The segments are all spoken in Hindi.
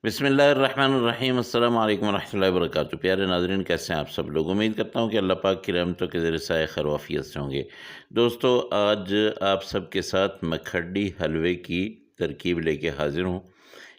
बिस्मिल्लाहिर्रहमानिर्रहीम अस्सलाम वालेकुम रहमतुल्लाहि व बरकातुहू। प्यारे नाज़रीन, कैसे हैं आप सब लोग? उम्मीद करता हूँ कि अल्लाह पाक की रहमतों के ज़रिए साए खैर व आफ़ियत से होंगे। दोस्तों, आज आप सबके साथ मखड्डी हलवे की तरकीब लेके हाज़िर हूँ।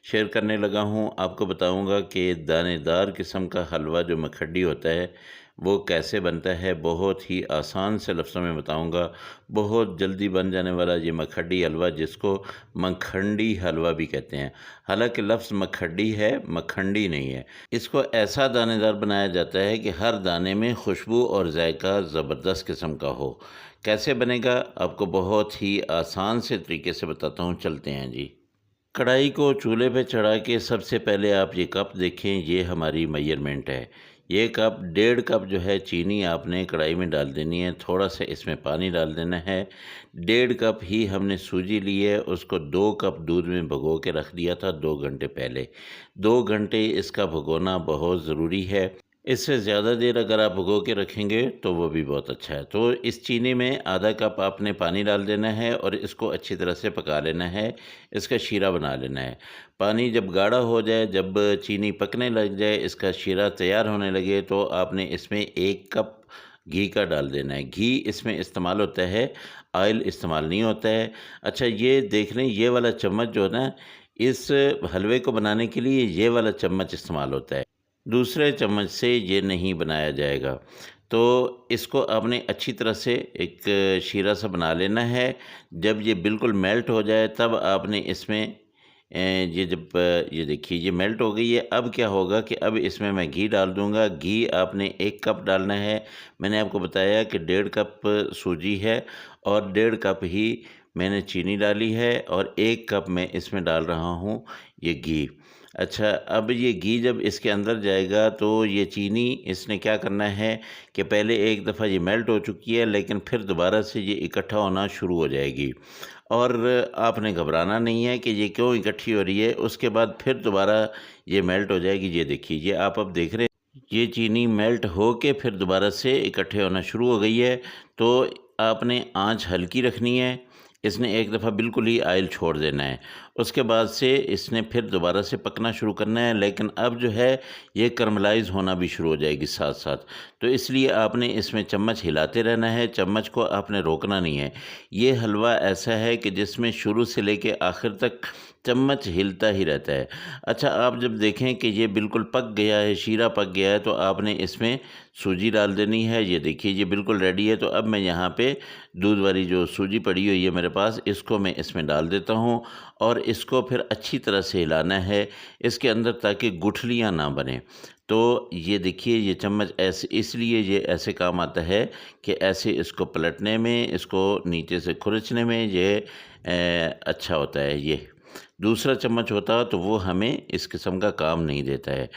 शेयर करने लगा हूँ, आपको बताऊँगा कि दानेदार किस्म का हलवा जो मखड्डी होता है, वो कैसे बनता है। बहुत ही आसान से लफ्ज़ों में बताऊँगा। बहुत जल्दी बन जाने वाला ये मखड्डी हलवा, जिसको मखंडी हलवा भी कहते हैं। हालाँकि लफ्ज़ मखड्डी है, मखंडी नहीं है। इसको ऐसा दानेदार बनाया जाता है कि हर दाने में खुशबू और जायका ज़बरदस्त किस्म का हो। कैसे बनेगा, आपको बहुत ही आसान से तरीके से बताता हूँ, चलते हैं जी। कढ़ाई को चूल्हे पे चढ़ा के सबसे पहले आप ये कप देखें, ये हमारी मेजरमेंट है। ये कप, 1.5 कप जो है चीनी आपने कढ़ाई में डाल देनी है। थोड़ा सा इसमें पानी डाल देना है। 1.5 कप ही हमने सूजी ली है, उसको 2 कप दूध में भिगो के रख दिया था 2 घंटे पहले। 2 घंटे इसका भिगोना बहुत ज़रूरी है। इससे ज़्यादा देर अगर आप भिगो के रखेंगे तो वो भी बहुत अच्छा है। तो इस चीनी में आधा कप आपने पानी डाल देना है और इसको अच्छी तरह से पका लेना है। इसका शीरा बना लेना है। पानी जब गाढ़ा हो जाए, जब चीनी पकने लग जाए, इसका शीरा तैयार होने लगे, तो आपने इसमें 1 कप घी का डाल देना है। घी इसमें इस्तेमाल होता है, ऑयल इस्तेमाल नहीं होता है। अच्छा, ये देख लें, ये वाला चम्मच जो है ना, इस हलवे को बनाने के लिए ये वाला चम्मच इस्तेमाल होता है। दूसरे चम्मच से ये नहीं बनाया जाएगा। तो इसको आपने अच्छी तरह से एक शीरा सा बना लेना है। जब ये बिल्कुल मेल्ट हो जाए, तब आपने इसमें ये देखिए, ये मेल्ट हो गई है। अब क्या होगा कि अब इसमें मैं घी डाल दूँगा। घी आपने 1 कप डालना है। मैंने आपको बताया कि 1.5 कप सूजी है और 1.5 कप ही मैंने चीनी डाली है और 1 कप मैं इसमें डाल रहा हूँ ये घी। अच्छा, अब ये घी जब इसके अंदर जाएगा, तो ये चीनी इसने क्या करना है कि पहले एक दफ़ा ये मेल्ट हो चुकी है, लेकिन फिर दोबारा से ये इकट्ठा होना शुरू हो जाएगी। और आपने घबराना नहीं है कि ये क्यों इकट्ठी हो रही है, उसके बाद फिर दोबारा ये मेल्ट हो जाएगी। ये देखिए, ये आप अब देख रहे हैं, ये चीनी मेल्ट हो के फिर दोबारा से इकट्ठे होना शुरू हो गई है। तो आपने आँच हल्की रखनी है। इसने एक दफ़ा बिल्कुल ही ऑयल छोड़ देना है। उसके बाद से इसने फिर दोबारा से पकना शुरू करना है, लेकिन अब जो है ये कैरमलाइज़ होना भी शुरू हो जाएगी साथ-साथ। तो इसलिए आपने इसमें चम्मच हिलाते रहना है, चम्मच को आपने रोकना नहीं है। ये हलवा ऐसा है कि जिसमें शुरू से लेके आखिर तक चम्मच हिलता ही रहता है। अच्छा, आप जब देखें कि ये बिल्कुल पक गया है, शीरा पक गया है, तो आपने इसमें सूजी डाल देनी है। ये देखिए, ये बिल्कुल रेडी है। तो अब मैं यहाँ पे दूध वाली जो सूजी पड़ी हुई है मेरे पास, इसको मैं इसमें डाल देता हूँ और इसको फिर अच्छी तरह से हिलाना है इसके अंदर, ताकि गुठलियाँ ना बनें। तो ये देखिए, ये चम्मच ऐसे इसलिए ये ऐसे काम आता है कि ऐसे इसको पलटने में, इसको नीचे से खुरचने में ये अच्छा होता है। ये दूसरा चम्मच होता तो वो हमें इस किस्म का काम नहीं देता है।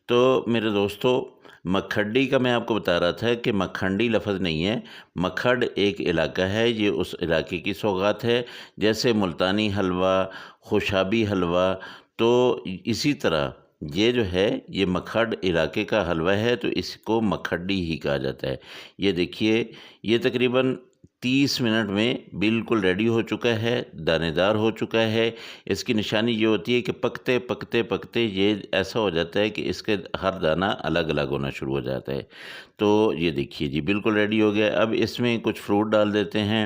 तो मेरे दोस्तों, मखड्डी का मैं आपको बता रहा था कि मखंडी लफ़्ज़ नहीं है। मखड एक इलाका है, ये उस इलाके की सौगात है। जैसे मुल्तानी हलवा, खुशाबी हलवा, तो इसी तरह ये जो है, ये मखड इलाके का हलवा है, तो इसको मखड्डी ही कहा जाता है। ये देखिए, ये तकरीबन 30 मिनट में बिल्कुल रेडी हो चुका है, दानेदार हो चुका है। इसकी निशानी ये होती है कि पकते, पकते, पकते ये ऐसा हो जाता है कि इसके हर दाना अलग-अलग होना शुरू हो जाता है। तो ये देखिए जी, बिल्कुल रेडी हो गया। अब इसमें कुछ फ्रूट डाल देते हैं।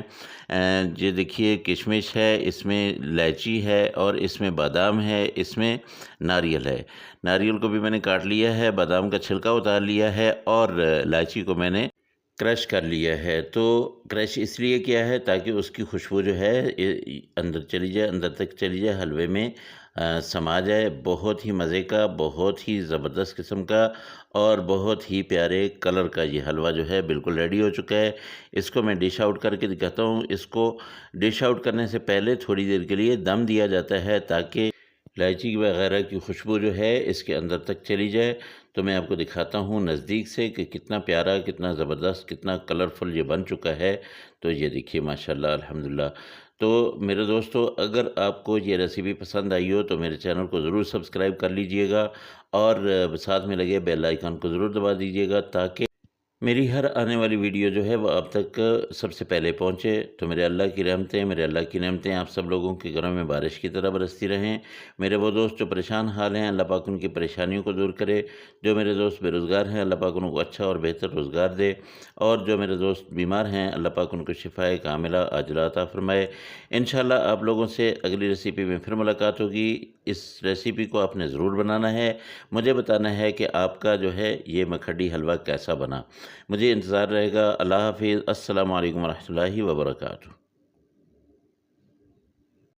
ये देखिए, किशमिश है, इसमें इलायची है और इसमें बादाम है, इसमें नारियल है। नारियल को भी मैंने काट लिया है, बादाम का छिलका उतार लिया है और इलायची को मैंने क्रश कर लिया है। तो क्रश इसलिए किया है ताकि उसकी खुशबू जो है अंदर चली जाए, अंदर तक चली जाए, हलवे में समा जाए। बहुत ही मज़े का, बहुत ही ज़बरदस्त किस्म का और बहुत ही प्यारे कलर का ये हलवा जो है बिल्कुल रेडी हो चुका है। इसको मैं डिश आउट करके दिखाता हूँ। इसको डिश आउट करने से पहले थोड़ी देर के लिए दम दिया जाता है, ताकि इलायची वगैरह की खुशबू जो है इसके अंदर तक चली जाए। तो मैं आपको दिखाता हूँ नज़दीक से कि कितना प्यारा, कितना ज़बरदस्त, कितना कलरफुल ये बन चुका है। तो ये देखिए, माशाल्लाह, अल्हम्दुलिल्लाह। तो मेरे दोस्तों, अगर आपको ये रेसिपी पसंद आई हो तो मेरे चैनल को ज़रूर सब्सक्राइब कर लीजिएगा और साथ में लगे बेल आइकन को ज़रूर दबा दीजिएगा, ताकि मेरी हर आने वाली वीडियो जो है वो आप तक सबसे पहले पहुँचे। तो मेरे अल्लाह की रहमतें आप सब लोगों के घरों में बारिश की तरह बरसती रहें। मेरे वो दोस्त जो परेशान हाल हैं, अल्लाह पाक उनकी परेशानियों को दूर करे। जो मेरे दोस्त बेरोज़गार हैं, अल्लाह पाक उनको अच्छा और बेहतर रोज़गार दे। और जो मेरे दोस्त बीमार हैं, अल्लाह पाक उनको शिफ़ाए कामिला आजिला अता फ़रमाए। इंशाअल्लाह आप लोगों से अगली रेसिपी में फिर मुलाकात होगी। इस रेसिपी को आपने ज़रूर बनाना है। मुझे बताना है कि आपका जो है ये मखडी हलवा कैसा बना। मुझे इंतज़ार रहेगा। अल्लाह हाफ़िज़। अस्सलामु अलैकुम व रहमतुल्लाहि व बरकातुहू।